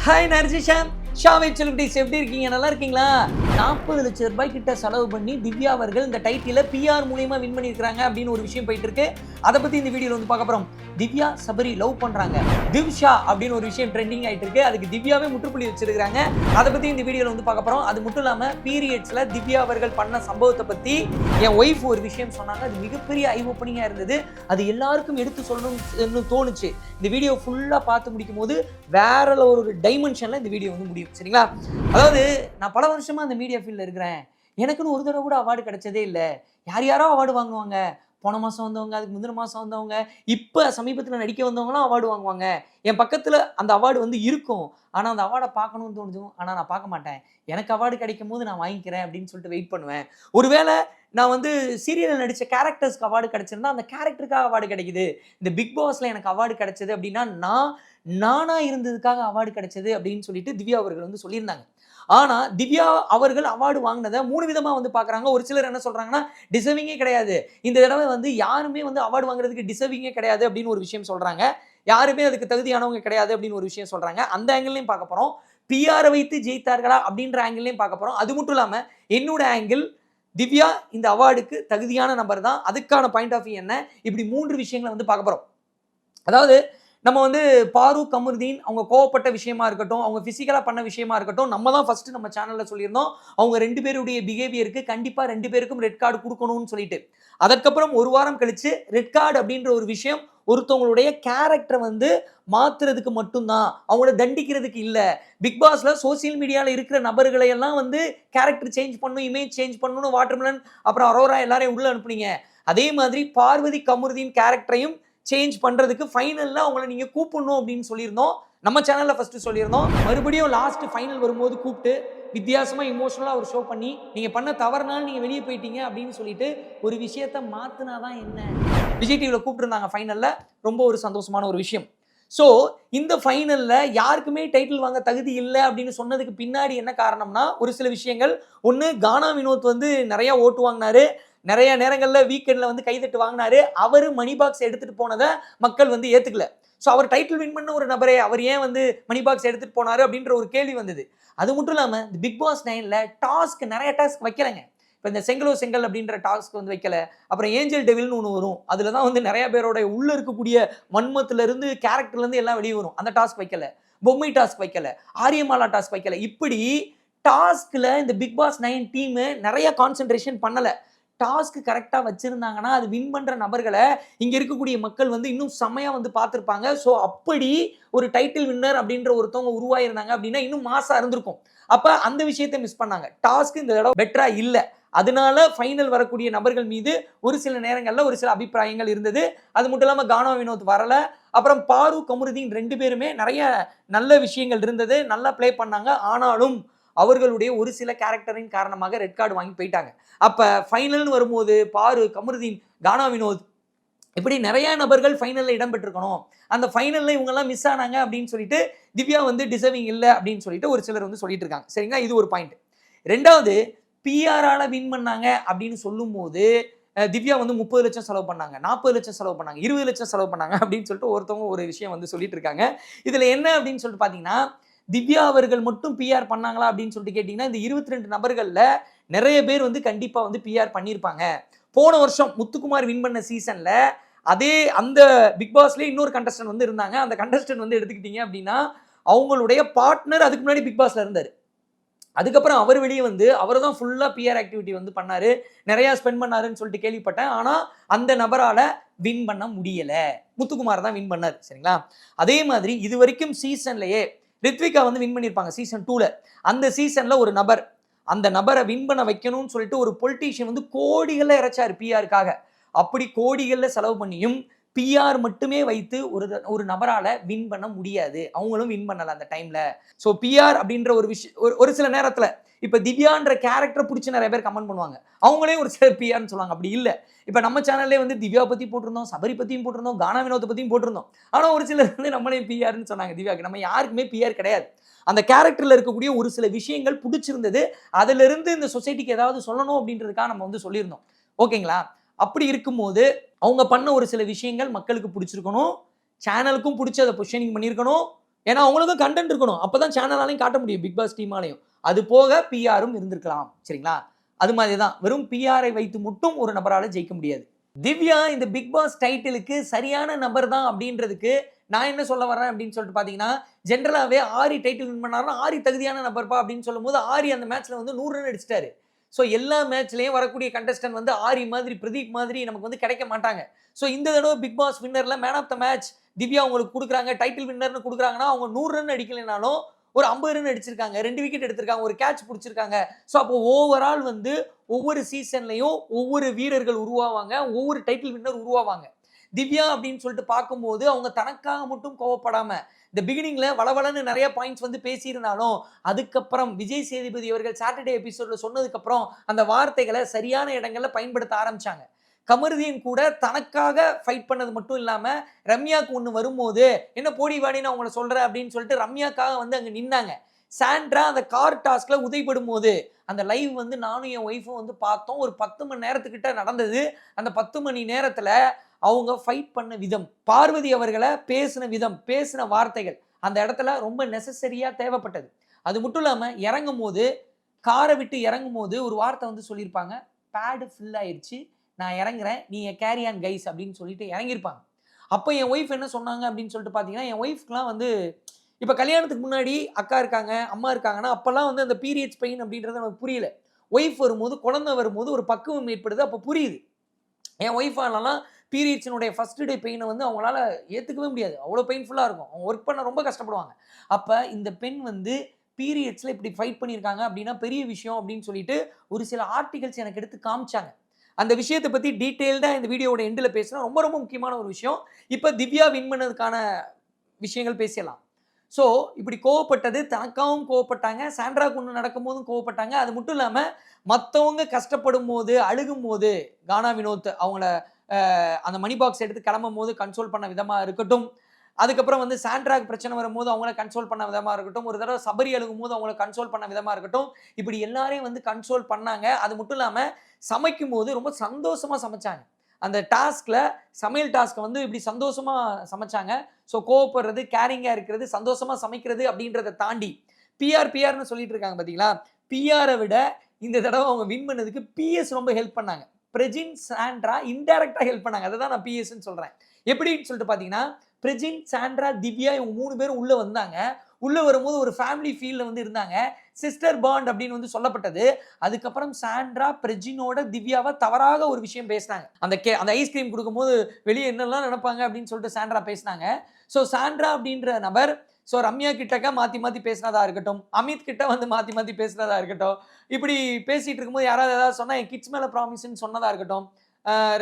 Hi நர்ஜிஷாம் ஷாவை celebrities எப்படி இருக்கீங்க? நல்லா இருக்கீங்களா? 40 லட்சம் ரூபாய் கிட்ட செலவு பண்ணி திவ்யா அவர்கள் இந்த டைட்டில PR மூலமா வின் பண்ணியிருக்காங்க அப்படின்னு ஒரு விஷயம் போயிட்டு இருக்கு. அதை பத்தி இந்த வீடியோல வந்து பார்க்க போறோம். திவ்யா சபரி லவ் பண்றாங்க, திவ்ஷா அப்படின்னு ஒரு விஷயம் ட்ரெண்டிங் ஆயிட்டு இருக்கு. அதுக்கு திவ்யாவே முற்றுப்புள்ளி வச்சிருக்காங்க. அதை பத்தி இந்த வீடியோல வந்து பார்க்க போறோம். அது மட்டும் இல்லாம பீரியட்ஸ்ல திவ்யா அவர்கள் பண்ண சம்பவத்தை பத்தி என் ஒய்ஃப் ஒரு விஷயம் சொன்னாங்க. அது மிகப்பெரிய ஐ ஓப்பனிங்கா இருந்தது. அது எல்லாருக்கும் எடுத்து சொல்லணும்னு தோணுச்சு. இந்த வீடியோ ஃபுல்லா பார்த்து முடிக்கும் போது வேற ஒரு டைமென்ஷன்ல இந்த வீடியோ வந்து முடியும். சரிங்களா? அதாவது நான் பல வருஷமா அந்த மீடியா ஃபீல்ட்ல இருக்கிறேன். எனக்குன்னு ஒரு தடவை கூட அவார்டு கிடைச்சதே இல்லை. யாரோ அவார்டு வாங்குவாங்க. போன மாசம் வந்தவங்க, அதுக்கு முந்தின மாசம் வந்தவங்க, இப்ப சமீபத்தில் நடிக்க வந்தவங்களாம் அவார்டு வாங்குவாங்க. என் பக்கத்துல அந்த அவார்டு வந்து இருக்கும். ஆனா அந்த அவார்டை பார்க்கணும்னு தோணுதும். ஆனா நான் பார்க்க மாட்டேன். எனக்கு அவார்டு கிடைக்கும் போது நான் வாங்கிக்கிறேன் அப்படின்னு சொல்லிட்டு வெயிட் பண்ணுவேன். ஒருவேளை நான் வந்து சீரியல்ல நடிச்ச கேரக்டர்ஸ்க்கு அவார்டு கிடைச்சிருந்தா அந்த கேரக்டருக்காக அவார்டு கிடைக்குது. இந்த பிக் பாஸ்ல எனக்கு அவார்டு கிடைச்சது அப்படின்னா நானா இருந்ததுக்காக அவார்டு கிடைச்சது அப்படின்னு சொல்லிட்டு திவ்யா அவர்கள் வந்து சொல்லியிருந்தாங்க. ஆனா திவ்யா அவர்கள் அவார்டு வாங்கினதை 3 விதமா வந்து பாக்குறாங்க. ஒரு சிலர் என்ன சொல்றாங்கன்னா டிசர்விங்கே கிடையாது, இந்த தடவை வந்து யாருமே வந்து அவார்டு வாங்குறதுக்கு டிசர்விங்கே கிடையாது அப்படின்னு ஒரு விஷயம் சொல்றாங்க. யாருமே அதுக்கு தகுதியானவங்க கிடையாது அப்படின்னு ஒரு விஷயம் சொல்றாங்க. அந்த ஆங்கிள்லையும் பார்க்க போறோம். பிஆர் வைத்து ஜெயித்தார்களா அப்படின்ற ஆங்கிள்லையும் பார்க்க போறோம். அது மட்டும் இல்லாம என்னோட ஆங்கிள் திவ்யா இந்த அவார்டுக்கு தகுதியான நபர் தான், அதுக்கான பாயிண்ட் ஆஃப் வியூ என்ன, இப்படி 3 விஷயங்களை வந்து பார்க்க போறோம். அதாவது நம்ம வந்து பாரு கமருதீன் அவங்க கோவப்பட்ட விஷயமா இருக்கட்டும், அவங்க பிசிக்கலா பண்ண விஷயமா இருக்கட்டும், நம்ம தான் ஃபர்ஸ்ட் நம்ம சேனல்ல சொல்லியிருந்தோம் அவங்க 2 பேருடைய பிஹேவியருக்கு கண்டிப்பா 2 பேருக்கும் ரெட் கார்டு கொடுக்கணும்னு சொல்லிட்டு. அதற்கப்புறம் ஒரு வாரம் கழிச்சு ரெட் கார்டு அப்படின்ற ஒரு விஷயம் ஒருத்தவங்களுடைய கேரக்டரை வந்து மாத்துறதுக்கு மட்டும்தான், அவங்கள தண்டிக்கிறதுக்கு இல்ல. பிக் பாஸ்ல சோசியல் மீடியால இருக்கிற நபர்களை எல்லாம் வந்து கேரக்டர் சேஞ்ச் பண்ணணும், இமேஜ் சேஞ்ச் பண்ணணும், வாட்டர்மெலன் அப்புறம் அரோரா எல்லாரையும் உள்ள அனுப்புனீங்க. அதே மாதிரி பார்வதி கமருதீன் கேரக்டரையும் சேஞ்ச் பண்றதுக்கு ஃபைனல்ல அவங்கள நீங்க கூப்பிடணும் அப்படின்னு சொல்லியிருந்தோம். நம்ம சேனல்ல ஃபர்ஸ்ட் சொல்லியிருந்தோம். மறுபடியும் லாஸ்ட் ஃபைனல் வரும்போது கூப்பிட்டு வித்தியாசமா இமோஷனலா ஒரு ஷோ பண்ணி நீங்க பண்ண தவறுனால நீங்க வெளியே போயிட்டீங்க அப்படின்னு சொல்லிட்டு ஒரு விஷயத்தை மாத்தினாதான் என்ன, விஜய் டிவில கூப்பிட்டுருந்தாங்க ஃபைனல்ல. ரொம்ப ஒரு சந்தோஷமான ஒரு விஷயம். ஸோ இந்த ஃபைனல்ல யாருக்குமே டைட்டில் வாங்க தகுதி இல்லை அப்படின்னு சொன்னதுக்கு பின்னாடி என்ன காரணம்னா ஒரு சில விஷயங்கள். ஒன்று, கானா வினோத் வந்து நிறைய ஓட்டு வாங்கினாரு, நிறைய நேரங்கள்ல வீக்கெண்ட்ல வந்து கைதட்டு வாங்கினாரு. அவரு மணி பாக்ஸ் எடுத்துட்டு போனதை மக்கள் வந்து ஏத்துக்கல. ஸோ அவர் டைட்டில் வின் பண்ண ஒரு நபரே அவர் ஏன் வந்து மணி பாக்ஸ் எடுத்துட்டு போனாரு அப்படின்ற ஒரு கேள்வி வந்தது. அது மட்டும் இல்லாம பிக் பாஸ் 9ல டாஸ்க் நிறைய டாஸ்க் வைக்கலங்க. இப்போ இந்த செங்கல் அப்படின்ற டாஸ்க் வந்து வைக்கல. அப்புறம் ஏஞ்சல் டெவில்னு ஒன்று வரும். அதில் தான் வந்து நிறைய பேரோட உள்ள இருக்கக்கூடிய வன்மத்துல இருந்து கேரக்டர்ல இருந்து எல்லாம் வெளியே வரும். அந்த டாஸ்க் வைக்கல. பொம்மை டாஸ்க் வைக்கல. ஆரியமாலா டாஸ்க் வைக்கல. இப்படி டாஸ்க்ல இந்த பிக் பாஸ் 9 டீம் நிறைய கான்சென்ட்ரேஷன் பண்ணல. டாஸ்க் கரெக்டாக வச்சிருந்தாங்கன்னா அது வின் பண்ற நபர்களை இங்க இருக்கக்கூடிய மக்கள் வந்து இன்னும் செமையா வந்து பார்த்துருப்பாங்க. ஸோ அப்படி ஒரு டைட்டில் வின்னர் அப்படின்ற ஒருத்தவங்க உருவாயிருந்தாங்க அப்படின்னா இன்னும் மாசா இருந்திருக்கும். அப்ப அந்த விஷயத்தை மிஸ் பண்ணாங்க. டாஸ்க் இந்த தடவை பெட்டரா இல்லை. அதனால ஃபைனல் வரக்கூடிய நபர்கள் மீது ஒரு சில நேரங்களில் ஒரு சில அபிப்பிராயங்கள் இருந்தது. அது மட்டும் இல்லாமல் கானா வினோத் வரல. அப்புறம் பாரு கமருதீன் 2 பேருமே நிறைய நல்ல விஷயங்கள் இருந்தது, நல்லா பிளே பண்ணாங்க. ஆனாலும் அவர்களுடைய ஒரு சில கேரக்டரின் காரணமாக ரெட் கார்டு வாங்கி போயிட்டாங்க. அப்ப ஃபைனல்னு வரும்போது பாரு கமருதீன், கானா வினோத் இப்படி நிறைய நபர்கள் ஃபைனல்ல இடம் பெற்றிருக்கணும். அந்த ஃபைனல்ல இவங்க எல்லாம் மிஸ் ஆனாங்க அப்படின்னு சொல்லிட்டு திவ்யா வந்து டிசர்விங் இல்லை அப்படின்னு சொல்லிட்டு ஒரு சிலர் வந்து சொல்லிட்டு இருக்காங்க. சரிங்களா? இது ஒரு பாயிண்ட். ரெண்டாவது, பிஆரால வின் பண்ணாங்க அப்படின்னு சொல்லும் போது திவ்யா வந்து 30 லட்சம் செலவு பண்ணாங்க, 40 லட்சம் செலவு பண்ணாங்க, 20 லட்சம் செலவு பண்ணாங்க அப்படின்னு சொல்லிட்டு ஒருத்தவங்க ஒரு விஷயம் வந்து சொல்லிட்டு இருக்காங்க. இதுல என்ன அப்படின்னு சொல்லிட்டு பாத்தீங்கன்னா திவ்யா அவர்கள் மட்டும் பிஆர் பண்ணாங்களா அப்படின்னு சொல்லிட்டு கேட்டீங்கன்னா இந்த 22 நபர்கள்ல நிறைய பேர் வந்து கண்டிப்பா வந்து பிஆர் பண்ணியிருப்பாங்க. போன வருஷம் முத்துக்குமார் வின் பண்ண சீசன்ல அதே அந்த பிக் பாஸ்ல இன்னொரு கண்டஸ்டன்ட் வந்து இருந்தாங்க. அந்த கண்டஸ்டன்ட் வந்து எடுத்துக்கிட்டீங்க அப்படின்னா அவங்களுடைய பார்ட்னர் அதுக்கு முன்னாடி பிக் பாஸ்ல இருந்தாரு. அதுக்கப்புறம் அவர் வெளியே வந்து அவர் தான் ஃபுல்லா பிஆர் ஆக்டிவிட்டி வந்து பண்ணாரு, நிறைய ஸ்பெண்ட் பண்ணாருன்னு சொல்லிட்டு கேள்விப்பட்டேன். ஆனா அந்த நபரால வின் பண்ண முடியல. முத்துக்குமார் தான் வின் பண்ணாரு. சரிங்களா? அதே மாதிரி இது வரைக்கும் சீசன்லயே ரித்விகா வந்து வின் பண்ணியிருப்பாங்க சீசன் 2ல. அந்த சீசன்ல ஒரு நபர், அந்த நபரை வின் பண்ண வைக்கணும்னு சொல்லிட்டு ஒரு பொலிட்டீஷியன் வந்து கோடிகள்ல இறைச்சாரு பிஆருக்காக. அப்படி கோடிகள்ல செலவு பண்ணியும் பிஆர் மட்டுமே வைத்து ஒரு நபரால வின் பண்ண முடியாது. அவங்களும் வின் பண்ணல அந்த டைம்ல. ஸோ பிஆர் அப்படின்ற ஒரு விஷயம் ஒரு சில நேரத்துல இப்ப திவ்யான்ற கேரக்டர் பிடிச்சி நிறைய பேர் கமெண்ட் பண்ணுவாங்க. அவங்களே ஒரு சிலர் பிஆர்னு சொல்லுவாங்க. அப்படி இல்லை. இப்ப நம்ம சேனல்லே வந்து திவ்யா பத்தி போட்டிருந்தோம், சபரி பத்தியும் போட்டிருந்தோம், கானா வினோத்தை பத்தியும் போட்டிருந்தோம். ஆனா ஒரு சிலர் வந்து நம்மளே பிஆர்னு சொன்னாங்க திவ்யாக்கு. நம்ம யாருக்குமே பிஆர் கிடையாது. அந்த கேரக்டர்ல இருக்கக்கூடிய ஒரு சில விஷயங்கள் பிடிச்சிருந்தது. அதுல இருந்து இந்த சொசைட்டிக்கு ஏதாவது சொல்லணும் அப்படின்றதுக்காக நம்ம வந்து சொல்லியிருந்தோம். ஓகேங்களா? அப்படி இருக்கும்போது அவங்க பண்ண ஒரு சில விஷயங்கள் மக்களுக்கு பிடிச்சிருக்கணும், சேனலுக்கும் பிடிச்சி அதை பொசிஷனிங் பண்ணியிருக்கணும், ஏன்னா அவங்களுக்கும் கண்டென்ட் இருக்கணும், அப்பதான் சேனலாலையும் காட்ட முடியும், பிக் பாஸ் டீமாலையும். அது போக பிஆரும் இருந்திருக்கலாம். சரிங்களா? அது மாதிரி தான், வெறும் பிஆரை வைத்து மட்டும் ஒரு நபரால ஜெயிக்க முடியாது. திவ்யா இந்த பிக் பாஸ் டைட்டிலுக்கு சரியான நபர் தான் அப்படின்றதுக்கு நான் என்ன சொல்ல வரேன் அப்படின்னு சொல்லிட்டு பாத்தீங்கன்னா, ஜென்ரலாவே ஆரி டைட்டில் வின் பண்ணாருன்னா ஆரி தகுதியான நபர்ப்பா அப்படின்னு சொல்லும்போது ஆரி அந்த மேட்ச்ல வந்து 100 ரன் அடிச்சிட்டாரு. ஸோ எல்லா மேட்ச்லயும் வரக்கூடிய கண்டஸ்டன்ட் வந்து ஆரி மாதிரி, பிரதீப் மாதிரி நமக்கு வந்து கிடைக்க மாட்டாங்க. ஸோ இந்த தடவை பிக் பாஸ் வின்னர்ல man of the match Divya உங்களுக்கு கொடுக்குறாங்க, டைட்டில் வின்னர்னு கொடுக்குறாங்கன்னா அவங்க 100 ரன் அடிக்கலைனாலும் ஒரு 50 ரன் அடிச்சிருக்காங்க, 2 விக்கெட் எடுத்திருக்காங்க, ஒரு கேட்ச் பிடிச்சிருக்காங்க. ஸோ அப்போ ஓவரால் வந்து ஒவ்வொரு சீசன்லையும் ஒவ்வொரு வீரர்கள் உருவாவாங்க, ஒவ்வொரு டைட்டில் வின்னர் உருவாவாங்க. திவ்யா அப்படின்னு சொல்லிட்டு பார்க்கும்போது அவங்க தனக்காக மட்டும் கோவப்படாம இந்த பிகினிங்ல வளவளன்னு நிறைய பாயிண்ட்ஸ் வந்து பேசியிருந்தாலும் அதுக்கப்புறம் விஜய் சேதுபதி அவர்கள் சாட்டர்டே எபிசோட்ல சொன்னதுக்கு அப்புறம் அந்த வார்த்தைகளை சரியான இடங்கள்ல பயன்படுத்த ஆரம்பிச்சாங்க. கமருதீன் கூட தனக்காக ஃபைட் பண்ணது மட்டும் இல்லாம ரம்யாக்கு ஒன்று வரும்போது என்ன போடி வாடின்னு அவங்கள சொல்ற அப்படின்னு சொல்லிட்டு ரம்யாக்காக வந்து அங்க நின்னாங்க. சாண்ட்ரா அந்த கார் டாஸ்க்ல உதைப்படும் போது அந்த லைவ் வந்து நானும் என் ஒய்ஃபும் வந்து பார்த்தோம். ஒரு 10 மணி நேரத்துக்கிட்ட நடந்தது. அந்த 10 மணி நேரத்துல அவங்க ஃபைட் பண்ண விதம், பார்வதி அவர்களை பேசின விதம், பேசின வார்த்தைகள் அந்த இடத்துல ரொம்ப நெசசரியா தேவைப்பட்டது. அது மட்டும் இல்லாம இறங்கும் போது, காரை விட்டு இறங்கும் போது ஒரு வார்த்தை வந்து சொல்லியிருப்பாங்க, பேடு ஃபில் ஆயிருச்சு, நான் இறங்குறேன், நீங்க கேரி ஆன் கைஸ் அப்படின்னு சொல்லிட்டு இறங்கியிருப்பாங்க. அப்போ என் ஒய்ஃப் என்ன சொன்னாங்க அப்படின்னு சொல்லிட்டு பார்த்தீங்கன்னா, என் ஒய்ஃப்க்குலாம் வந்து இப்போ கல்யாணத்துக்கு முன்னாடி அக்கா இருக்காங்க, அம்மா இருக்காங்கன்னா அப்போல்லாம் வந்து அந்த பீரியட்ஸ் பெயின் அப்படின்றது நமக்கு புரியல. ஒய்ஃப் வரும்போது, குழந்தை வரும்போது ஒரு பக்குவம் ஏற்படுது, அப்போ புரியுது. என் ஒய்ஃபாலலாம் பீரியட்ஸினுடைய ஃபர்ஸ்ட் டே பெயினை வந்து அவங்களால ஏற்றுக்கவே முடியாது, அவ்வளோ பெயின்ஃபுல்லாக இருக்கும், அவங்க ஒர்க் பண்ண ரொம்ப கஷ்டப்படுவாங்க. அப்போ இந்த பெண் வந்து பீரியட்ஸில் இப்படி ஃபைட் பண்ணியிருக்காங்க அப்படின்னா பெரிய விஷயம் அப்படின்னு சொல்லிட்டு ஒரு சில ஆர்டிகல்ஸ் எனக்கு எடுத்து காமிச்சாங்க. அந்த விஷயத்தை பற்றி டீட்டெயில்டாக இந்த வீடியோட எண்டில் பேசினா ரொம்ப ரொம்ப முக்கியமான ஒரு விஷயம். இப்போ திவ்யா வின் பண்ணதுக்கான விஷயங்கள் பேசலாம். ஸோ இப்படி கோவப்பட்டது, தனக்காகவும் கோவப்பட்டாங்க, சாண்ட்ராக்கு ஒன்று நடக்கும்போதும் கோவப்பட்டாங்க. அது மட்டும் இல்லாமல் மற்றவங்க கஷ்டப்படும் போது, அழுகும் போது, கானா வினோத் அவங்கள அந்த மணி பாக்ஸ் எடுத்து கிளம்பும் போது கன்சோல் பண்ண விதமாக இருக்கட்டும், அதுக்கப்புறம் வந்து சாண்ட்ராக்கு பிரச்சனை வரும்போது அவங்கள கன்சோல் பண்ண விதமாக இருக்கட்டும், ஒரு தடவை சபரி அழுகும் போது அவங்கள கன்சோல் பண்ண விதமாக இருக்கட்டும், இப்படி எல்லாரையும் வந்து கன்சோல் பண்ணாங்க. அது மட்டும் இல்லாமல் சமைக்கும் போது ரொம்ப சந்தோஷமாக சமைச்சாங்க. அந்த டாஸ்க்ல சமையல் டாஸ்க்கை வந்து இப்படி சந்தோஷமா சமைச்சாங்க. ஸோ கோவப்படுறது, கேரிங்கா இருக்கிறது, சந்தோஷமா சமைக்கிறது அப்படின்றத தாண்டி பிஆர்னு சொல்லிட்டு இருக்காங்க பார்த்தீங்களா? பிஆரை விட இந்த தடவை அவங்க வின் பண்ணதுக்கு பிஎஸ் ரொம்ப ஹெல்ப் பண்ணாங்க. பிரஜின், சாண்ட்ரா இன்டைரக்டா ஹெல்ப் பண்ணாங்க. அதை தான் நான் பிஎஸ்ன்னு சொல்றேன். எப்படின்னு சொல்லிட்டு பார்த்தீங்கன்னா, பிரஜின், சாண்ட்ரா, திவ்யா இவங்க 3 பேரும் உள்ள வந்தாங்க. உள்ள வரும்போது ஒரு ஃபேமிலி ஃபீல்ல வந்து இருந்தாங்க. சிஸ்டர் பாண்ட் அப்படின்னு வந்து சொல்லப்பட்டது. அதுக்கப்புறம் சாண்ட்ரா பிரஜினோட திவ்யாவை தவறாக ஒரு விஷயம் பேசினாங்க. அந்த ஐஸ்கிரீம் கொடுக்கும்போது வெளியே என்னெல்லாம் நினைப்பாங்க அப்படின்னு சொல்லிட்டு சாண்ட்ரா பேசினாங்க. ஸோ சாண்ட்ரா அப்படின்ற நபர் ரம்யா கிட்டக்க மாற்றி மாற்றி பேசினதா இருக்கட்டும், அமித் கிட்ட வந்து மாற்றி மாற்றி பேசினதா இருக்கட்டும், இப்படி பேசிட்டு இருக்கும்போது யாராவது ஏதாவது சொன்னால் என் கிட்ஸ் மேலே ப்ராமிஸ்ன்னு சொன்னதா இருக்கட்டும்,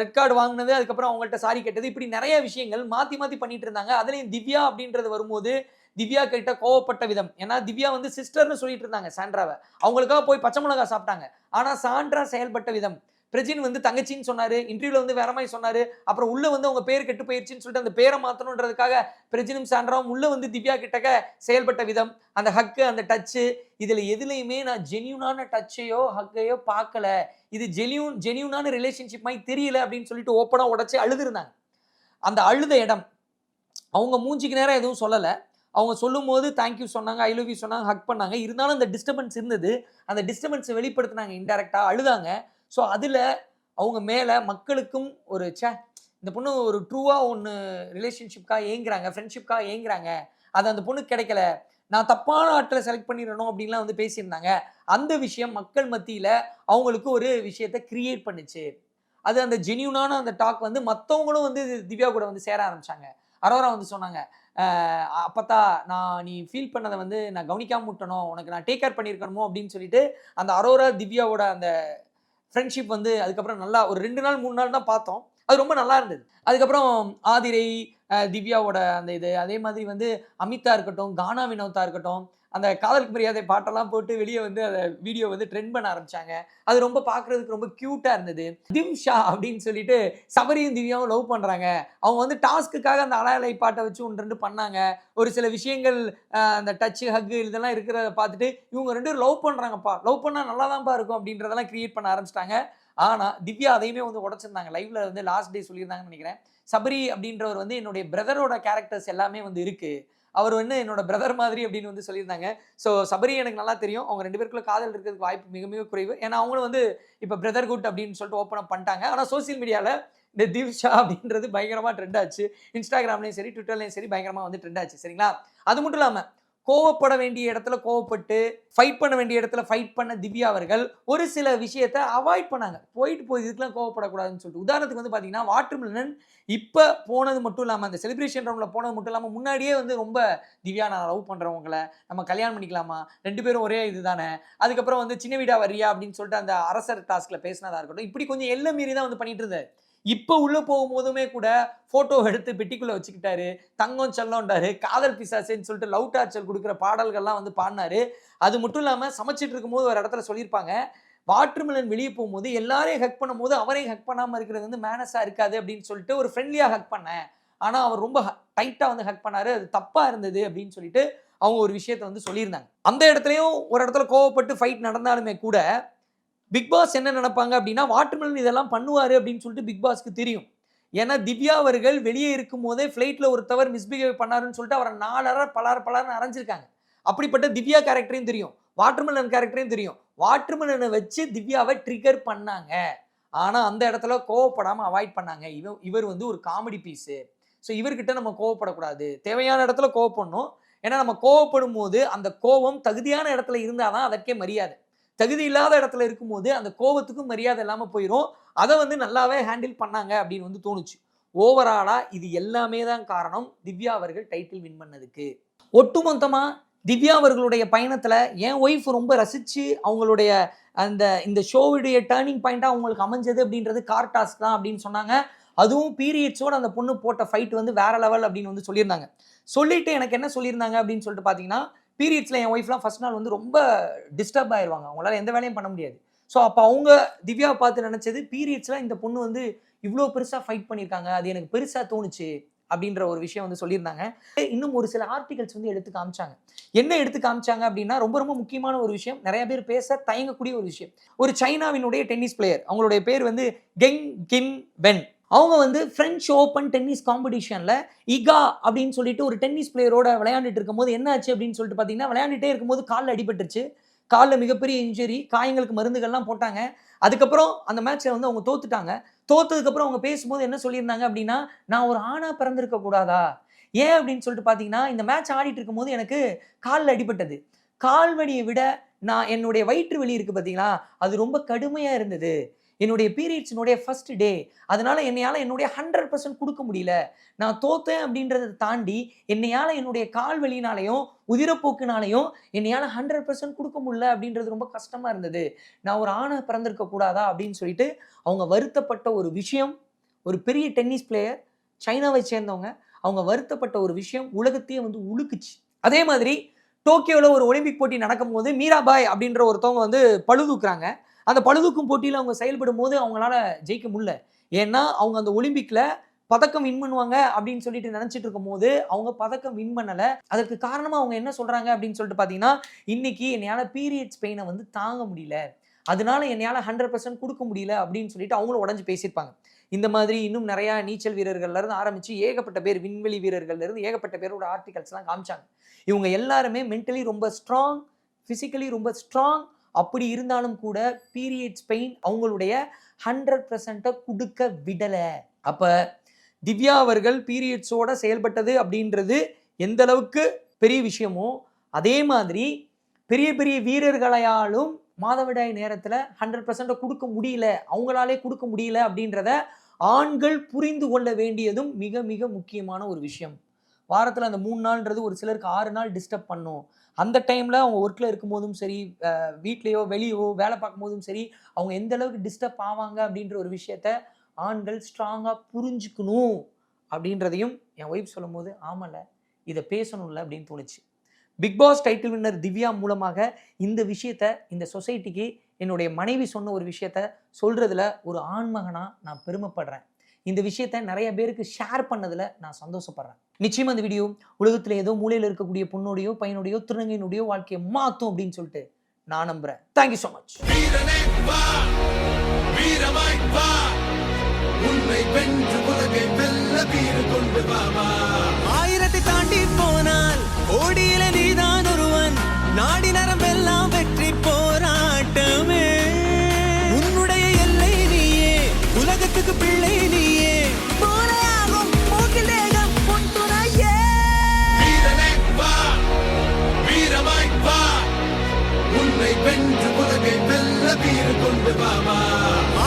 ரெட் கார்டு வாங்கினது, அதுக்கப்புறம் அவங்கள்ட்ட சாரி கேட்டது, இப்படி நிறைய விஷயங்கள் மாற்றி மாற்றி பண்ணிட்டு இருந்தாங்க. அதுலேயும் திவ்யா அப்படின்றது வரும்போது திவ்யா கிட்ட கோவப்பட்ட விதம், ஏன்னா திவ்யா வந்து சிஸ்டர்னு சொல்லிட்டு இருந்தாங்க சாண்ட்ராவை, அவங்களுக்காக போய் பச்சை மிளகா சாப்பிட்டாங்க. ஆனால் சாண்ட்ரா செயல்பட்ட விதம், பிரஜின் வந்து தங்கச்சின்னு சொன்னாரு, இன்டர்வியூல வந்து வேற மாதிரி சொன்னாரு, அப்புறம் உள்ள வந்து அவங்க பேர் கெட்டு போயிருச்சுன்னு சொல்லிட்டு அந்த பேரை மாத்தணுன்றதுக்காக பிரஜினும் சாண்ட்ராவும் உள்ள வந்து திவ்யா கிட்டக்க செயல்பட்ட விதம், அந்த ஹக்கு, அந்த டச்சு, இதுல எதுலையுமே நான் ஜென்யூனான டச்சையோ ஹக்கையோ பார்க்கல, இது ஜென்யூனான ரிலேஷன்ஷிப் மாதிரி தெரியல அப்படின்னு சொல்லிட்டு ஓப்பனா உடைச்சு அழுதுருந்தாங்க. அந்த அழுத இடம் அவங்க மூஞ்சிக்கு நேரம் எதுவும் சொல்லலை, அவங்க சொல்லும்போது தேங்க்யூ சொன்னாங்க, ஐ லவ் யூ சொன்னாங்க, ஹக் பண்ணாங்க. இருந்தாலும் அந்த டிஸ்டர்பன்ஸ் இருந்தது, அந்த டிஸ்டர்பன்ஸை வெளிப்படுத்தினாங்க இன்டைரக்டா, அழுதாங்க. ஸோ அதில் அவங்க மேலே மக்களுக்கும் ஒரு இந்த பொண்ணு ஒரு ட்ரூவாக ஒன்று ரிலேஷன்ஷிப்காக ஏங்குறாங்க, ஃப்ரெண்ட்ஷிப்காக ஏங்குறாங்க, அது அந்த பொண்ணு கிடைக்கல, நான் தப்பான ஆட்களை செலக்ட் பண்ணிடணும் அப்படின்லாம் வந்து பேசியிருந்தாங்க. அந்த விஷயம் மக்கள் மத்தியில் அவங்களுக்கு ஒரு விஷயத்தை கிரியேட் பண்ணுச்சு. அது அந்த ஜென்யூனான அந்த டாக் வந்து மற்றவங்களும் வந்து திவ்யா கூட வந்து சேர ஆரம்பிச்சாங்க. அரோரா வந்து சொன்னாங்க, அப்பத்தா நான் நீ ஃபீல் பண்ணதை வந்து நான் கவனிக்காம விட்டணும், உனக்கு நான் டேக் கேர் பண்ணியிருக்கணுமோ அப்படின்னு சொல்லிட்டு அந்த அரோரா திவ்யாவோட அந்த ஃப்ரெண்ட்ஷிப் வந்து அதுக்கப்புறம் நல்லா ஒரு 2 நாள் 3 நாள் தான் பார்த்தோம். அது ரொம்ப நல்லா இருந்தது. அதுக்கப்புறம் ஆதிரை, திவ்யாவோட அந்த இது, அதே மாதிரி வந்து அமிதா இருக்கட்டும், கானா வினோத்தா இருக்கட்டும், அந்த காதலுக்கு மரியாதை பாட்டெல்லாம் போட்டு வெளியே வந்து அந்த வீடியோ வந்து ட்ரெண்ட் பண்ண ஆரம்பிச்சாங்க. அது ரொம்ப பார்க்கறதுக்கு ரொம்ப கியூட்டா இருந்தது. திவ்ஷா அப்படின்னு சொல்லிட்டு சபரியும் திவ்யாவும் லவ் பண்றாங்க. அவங்க வந்து டாஸ்க்குக்காக அந்த அலாலை பாட்டை வச்சு 1, 2 பண்ணாங்க. ஒரு சில விஷயங்கள் அந்த டச், ஹக் இதெல்லாம் இருக்கிறத பார்த்துட்டு இவங்க 2 பேரும் லவ் பண்றாங்கப்பா, லவ் பண்ணா நல்லா தான்ப்பா இருக்கும் அப்படின்றதெல்லாம் கிரியேட் பண்ண ஆரம்பிச்சிட்டாங்க. ஆனா திவ்யா அதையுமே வந்து உடைச்சிருந்தாங்க. லைவ்ல வந்து லாஸ்ட் டே சொல்லியிருந்தாங்கன்னு நினைக்கிறேன். சபரி அப்படின்றவர் வந்து என்னுடைய பிரதரோட கேரக்டர்ஸ் எல்லாமே வந்து இருக்கு. அவர் வந்து என்னோட பிரதர் மாதிரி அப்படின்னு வந்து சொல்லியிருந்தாங்க. ஸோ சபரி எனக்கு நல்லா தெரியும். அவங்க 2 பேருக்குள்ள காதல் இருக்கிறதுக்கு வாய்ப்பு மிக மிக குறைவு. ஏன்னா அவங்களும் வந்து இப்போ பிரதர்ஹுட் அப்படின்னு சொல்லிட்டு ஓப்பன் அப் பண்ணிட்டாங்க. ஆனால் சோசியல் மீடியாவில் இந்த திவ்ஷா அப்படின்றது பயங்கரமாக ட்ரெண்ட் ஆச்சு. இன்ஸ்டாகிராம்லையும் சரி, ட்விட்டர்லையும் சரி பயங்கரமாக வந்து ட்ரெண்ட் ஆச்சு. சரிங்களா? அது மட்டும் இல்லாமல் கோவப்பட வேண்டிய இடத்துல கோவப்பட்டு, ஃபைட் பண்ண வேண்டிய இடத்துல ஃபைட் பண்ண திவ்யா அவர்கள் ஒரு சில விஷயத்தை அவாய்ட் பண்ணாங்க. போய் இதுக்கெல்லாம் கோவப்படக்கூடாதுன்னு சொல்லிட்டு. உதாரணத்துக்கு வந்து பார்த்தீங்கன்னா, வாட்டர்மெலன் இப்போ போனது மட்டும் இல்லாமல், அந்த செலிப்ரேஷன் ரவுண்டில் போனது மட்டும் இல்லாமல், முன்னாடியே வந்து ரொம்ப திவ்யா நான் லவ் பண்ணுறேன் உங்களை, நம்ம கல்யாணம் பண்ணிக்கலாமா, 2 பேரும் ஒரே இது தானே, அதுக்கப்புறம் வந்து சின்ன வீடா வரியா அப்படின்னு சொல்லிட்டு அந்த அரசர் டாஸ்கில் பேசினதா இருக்கட்டும், இப்படி கொஞ்சம் எல்லை மீறி தான் வந்து பண்ணிட்டு இருந்தார். இப்போ உள்ள போகும்போதுமே கூட போட்டோ எடுத்து பெட்டிக்குள்ள வச்சுக்கிட்டாரு, தங்கம் செல்லம்ன்றாரு, காதல் பிசாசுன்னு சொல்லிட்டு லவ் டார்ச்சர் கொடுக்குற பாடல்கள்லாம் வந்து பாடினாரு. அது மட்டும் இல்லாமல் சமைச்சிட்டு இருக்கும்போது ஒரு இடத்துல சொல்லியிருப்பாங்க, வாட்டர்மெலன் வெளியே போகும்போது எல்லாரையும் ஹக் பண்ணும்போது அவரையும் ஹக் பண்ணாமல் இருக்கிறது வந்து மேனஸாக இருக்காது அப்படின்னு சொல்லிட்டு ஒரு ஃப்ரெண்ட்லியாக ஹக் பண்ணேன். ஆனால் அவர் ரொம்ப டைட்டாக வந்து ஹக் பண்ணாரு, அது தப்பாக இருந்தது அப்படின்னு சொல்லிட்டு அவங்க ஒரு விஷயத்தை வந்து சொல்லியிருந்தாங்க. அந்த இடத்துலையும் ஒரு இடத்துல கோவப்பட்டு ஃபைட் நடந்தாலுமே கூட பிக் பாஸ் என்ன நினைப்பாங்க அப்படின்னா, வாட்டர்மெலன் இதெல்லாம் பண்ணுவாரு அப்படின்னு சொல்லிட்டு பிக் பாஸ்க்கு தெரியும். ஏன்னா திவ்யா அவர்கள் வெளியே இருக்கும் போதே ஃப்ளைட்ல ஒருத்தவர் மிஸ்பிஹேவ் பண்ணாருன்னு சொல்லிட்டு அவரை 4 பலார்னு அரைஞ்சிருக்காங்க. அப்படிப்பட்ட திவ்யா கேரக்டரையும் தெரியும், வாட்டர்மெலன் கேரக்டரையும் தெரியும். வாட்டர்மெலனை வச்சு திவ்யாவை ட்ரிகர் பண்ணாங்க. ஆனா அந்த இடத்துல கோவப்படாம அவாய்ட் பண்ணாங்க. இவர் வந்து ஒரு காமெடி பீஸு. ஸோ இவர்கிட்ட நம்ம கோவப்படக்கூடாது. தேவையான இடத்துல கோவப்படணும். ஏன்னா நம்ம கோவப்படும் போது அந்த கோவம் தகுதியான இடத்துல இருந்தாதான் அதற்கே மரியாதை. தகுதி இல்லாத இடத்துல இருக்கும்போது அந்த கோவத்துக்கும் மரியாதை இல்லாமல் போயிடும். அதை வந்து நல்லாவே ஹேண்டில் பண்ணாங்க அப்படின்னு வந்து தோணுச்சு. ஓவராலா இது எல்லாமே தான் காரணம் திவ்யா அவர்கள் டைட்டில் வின் பண்ணதுக்கு. ஒட்டுமொத்தமா திவ்யா அவர்களுடைய பயணத்துல என் ஒய்ஃப் ரொம்ப ரசிச்சு அவங்களுடைய இந்த ஷோவுடைய டேர்னிங் பாயிண்டா அவங்களுக்கு அமைஞ்சது அப்படின்றது கார் டாஸ்க் தான் அப்படின்னு சொன்னாங்க. அதுவும் பீரியட்ஸோட அந்த பொண்ணு போட்ட ஃபைட் வந்து வேற லெவல் அப்படின்னு வந்து சொல்லியிருந்தாங்க. சொல்லிட்டு எனக்கு என்ன சொல்லியிருந்தாங்க அப்படின்னு சொல்லிட்டு பார்த்தீங்கன்னா, பீரியட்ஸில் என் ஒய்ஃப்லாம் ஃபர்ஸ்ட் நாள் வந்து ரொம்ப டிஸ்டர்ப் ஆயிடுவாங்க. அவங்களால எந்த வேலையும் பண்ண முடியாது. ஸோ அப்போ அவங்க திவ்யாவை பார்த்து நினச்சது, பீரியட்ஸில் இந்த பொண்ணு வந்து இவ்வளோ பெருசாக ஃபைட் பண்ணியிருக்காங்க, அது எனக்கு பெருசாக தோணுச்சு அப்படின்ற ஒரு விஷயம் வந்து சொல்லியிருந்தாங்க. இன்னும் ஒரு சில ஆர்டிகல்ஸ் வந்து எடுத்து காமிச்சாங்க. என்ன எடுத்து காமிச்சாங்க அப்படின்னா, ரொம்ப ரொம்ப முக்கியமான ஒரு விஷயம், நிறைய பேர் பேச தயங்கக்கூடிய ஒரு விஷயம். ஒரு சைனாவினுடைய டென்னிஸ் பிளேயர், அவங்களுடைய பேர் வந்து கெங் கின் வென். அவங்க வந்து பிரெஞ்சு ஓப்பன் டென்னிஸ் காம்படிஷன்ல இகா அப்படின்னு சொல்லிட்டு ஒரு டென்னிஸ் பிளேயரோட விளையாண்டுட்டு இருக்கும்போது என்ன ஆச்சு அப்படின்னு சொல்லிட்டு பார்த்தீங்கன்னா, விளையாண்டுட்டே இருக்கும்போது காலில் அடிபட்டுருச்சு. காலில் மிகப்பெரிய இன்ஜுரி, காயங்களுக்கு மருந்துகள்லாம் போட்டாங்க. அதுக்கப்புறம் அந்த மேட்ச்ல வந்து அவங்க தோத்துட்டாங்க. தோத்ததுக்கப்புறம் அவங்க பேசும்போது என்ன சொல்லியிருந்தாங்க அப்படின்னா, நான் ஒரு ஆணா பிறந்திருக்க கூடாதா? ஏன் அப்படின்னு சொல்லிட்டு பார்த்தீங்கன்னா, இந்த மேட்ச் ஆடிட்டு இருக்கும்போது எனக்கு காலில் அடிபட்டது. கால் வலியை விட நான் என்னுடைய வயிற்று வலி இருக்கு பார்த்தீங்களா, அது ரொம்ப கடுமையாக இருந்தது. என்னுடைய பீரியட்ஸினுடைய ஃபர்ஸ்ட் டே, அதனால என்னையால என்னுடைய 100% கொடுக்க முடியல. நான் தோத்தேன் அப்படின்றத தாண்டி என்னையால என்னுடைய கால் வலினாலையும் உதிரப்போக்குனாலையும் என்னையால 100% கொடுக்க முடியல அப்படின்றது ரொம்ப கஷ்டமா இருந்தது. நான் ஒரு ஆணா பிறந்திருக்க கூடாதா அப்படின்னு சொல்லிட்டு அவங்க வருத்தப்பட்ட ஒரு விஷயம். ஒரு பெரிய டென்னிஸ் பிளேயர், சைனாவை சேர்ந்தவங்க, அவங்க வருத்தப்பட்ட ஒரு விஷயம் உலகத்தையே வந்து உலுக்குச்சு. அதே மாதிரி டோக்கியோவில் ஒரு ஒலிம்பிக் போட்டி நடக்கும்போது மீராபாய் அப்படின்ற ஒருத்தவங்க வந்து பளு தூக்குறாங்க. அந்த பளுதூக்கும் போட்டியில் அவங்க செயல்படும் போது அவங்களால ஜெயிக்க முடியல. ஏன்னா அவங்க அந்த ஒலிம்பிக்ல பதக்கம் வின் பண்ணுவாங்க அப்படின்னு சொல்லிட்டு நினைச்சிட்டு இருக்கும் போது அவங்க பதக்கம் வின் பண்ணல. அதற்கு காரணமா அவங்க என்ன சொல்றாங்க அப்படின்னு சொல்லிட்டு பாத்தீங்கன்னா, இன்னைக்கு என்னையால பீரியட்ஸ் பெயினை வந்து தாங்க முடியல, அதனால என்னையால 100% கொடுக்க முடியல அப்படின்னு சொல்லிட்டு அவங்களும் உடஞ்சு பேசியிருப்பாங்க. இந்த மாதிரி இன்னும் நிறைய நீச்சல் வீரர்கள்ல இருந்து ஆரம்பிச்சு ஏகப்பட்ட பேர், விண்வெளி வீரர்கள்ல இருந்து ஏகப்பட்ட பேரோட ஆர்டிகல்ஸ் எல்லாம் காமிச்சாங்க. இவங்க எல்லாருமே மென்டலி ரொம்ப ஸ்ட்ராங், பிசிக்கலி ரொம்ப ஸ்ட்ராங். அப்படி இருந்தாலும் கூட பீரியட்ஸ் பெயின் அவங்களுடைய 100% கொடுக்க விடல. அப்ப திவ்யா அவர்கள் பீரியட்ஸோட செயல்பட்டது அப்படின்றது எந்த அளவுக்கு பெரிய விஷயமோ, அதே மாதிரி பெரிய பெரிய வீரர்களாலும் மாதவிடாய் நேரத்துல 100% கொடுக்க முடியல, அவங்களாலே கொடுக்க முடியல அப்படின்றத ஆண்கள் புரிந்து கொள்ள வேண்டியதும் மிக மிக முக்கியமான ஒரு விஷயம். வாரத்தில் அந்த 3 நாள்ன்றது ஒரு சிலருக்கு 6 நாள் டிஸ்டர்ப் பண்ணும். அந்த டைமில் அவங்க ஒர்க்கில் இருக்கும்போதும் சரி, வீட்லேயோ வெளியோ வேலை பார்க்கும்போதும் சரி, அவங்க எந்த அளவுக்கு டிஸ்டர்ப் ஆவாங்க அப்படின்ற ஒரு விஷயத்த ஆண்கள் ஸ்ட்ராங்காக புரிஞ்சுக்கணும் அப்படின்றதையும் என் ஒய்ஃப் சொல்லும் போது, ஆமல இதை பேசணும்ல அப்படின்னு தோணுச்சு. பிக் பாஸ் டைட்டில் வின்னர் திவ்யா மூலமாக இந்த விஷயத்த இந்த சொசைட்டிக்கு என்னுடைய மனைவி சொன்ன ஒரு விஷயத்த சொல்றதுல ஒரு ஆண்மகனா நான் பெருமைப்படுறேன். இந்த விஷயத்த நிறைய பேருக்கு ஷேர் பண்ணதுல நான் சந்தோஷப்படுறேன். நிச்சயமா இந்த வீடியோ உலகத்துல ஏதோ மூலையில இருக்கக்கூடிய பொண்ணோடையோ பையனோடையோ திருநங்கையினுடையோ வாழ்க்கையை மாத்தும் அப்படின்னு சொல்லிட்டு நான் நம்புறேன். Thank you so much. ஆயிரத்தை தாண்டி போனால் ஓடியில நீதான் ஒருவன், நாடி நரம்பெல்லாம் வெற்றி போராட்டமே. உன்னுடைய எல்லை நீயே, உலகத்துக்கு பிள்ளை நீயே. போலையாகும் மூக்கில் தேகம் உன் துணையே. வீரனே வா, வீரமாய் வா, உன்னை வென்று உலகை வெல்ல வீறு கொண்டு வாமா.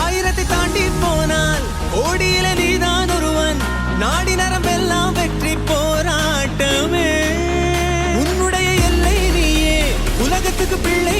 ஆயிரத்தை தாண்டி போனால் ஓடியில நீதான் ஒருவன், நாடி நரம்பெல்லாம் வெற்றி போராட்டமே. உன்னுடைய எல்லை நீயே, உலகத்துக்கு பிள்ளை